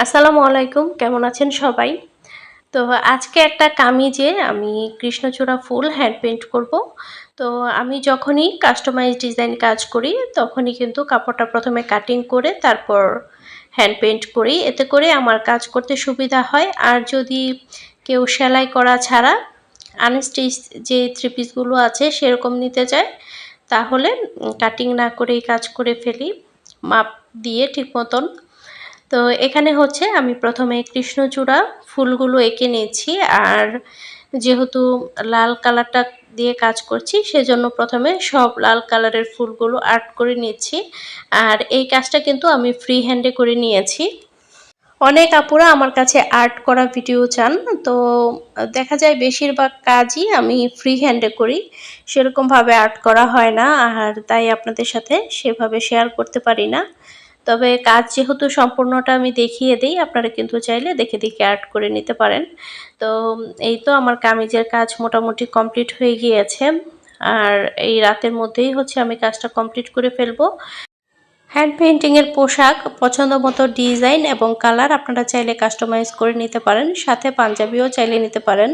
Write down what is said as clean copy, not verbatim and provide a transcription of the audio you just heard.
আসসালামু আলাইকুম, কেমন আছেন সবাই? তো আজকে একটা কামিজে আমি কৃষ্ণচূড়া ফুল হ্যান্ড পেইন্ট করব। তো আমি যখনই কাস্টমাইজ ডিজাইন কাজ করি, তখনই কিন্তু কাপড়টা ১ম এ কাটিং করে তারপর হ্যান্ড পেইন্ট করি। এতে করে আমার কাজ করতে সুবিধা হয়। আর যদি কেউ সেলাই করা ছাড়া আনস্টিচ যে থ্রি পিসগুলো আছে সেরকম নিতে চায়, তাহলে কাটিং না করেই কাজ করে ফেলি মাপ দিয়ে ঠিক মতন। তো এখানে হচ্ছে আমি ১ম এ কৃষ্ণচূড়া ফুলগুলো এঁকে নিয়েছি। আর যেহেতু লাল কালারটা দিয়ে কাজ করছি, সেজন্য ১ম এ সব লাল কালারের ফুলগুলো আর্ট করে নিচ্ছি। আর এই কাজটা কিন্তু আমি ফ্রি হ্যান্ডে করে নিয়েছি। অনেক আপুরা আমার কাছে আর্ট করা ভিডিও চান। তো দেখা যায় বেশিরভাগ কাজই আমি ফ্রি হ্যান্ডে করি। সেরকমভাবে আর্ট করা হয় না। আর তাই আপনাদের সাথে সেভাবে শেয়ার করতে পারি না। তবে কাজ যেহেতু সম্পূর্ণটা আমি দেখিয়ে দেই, আপনারা কিন্তু চাইলে দেখে, দেখে আর্ট করে নিতে পারেন। তো এই তো আমার কামিজের কাজ মোটামুটি কমপ্লিট হয়ে গিয়েছে। আর এই রাতের মধ্যেই হচ্ছে আমি কাজটা কমপ্লিট করে ফেলবো। হ্যান্ড পেইন্টিংয়ের পোশাক পছন্দমতো ডিজাইন এবং কালার আপনারা চাইলে কাস্টমাইজ করে নিতে পারেন। সাথে পাঞ্জাবিও চাইলে নিতে পারেন।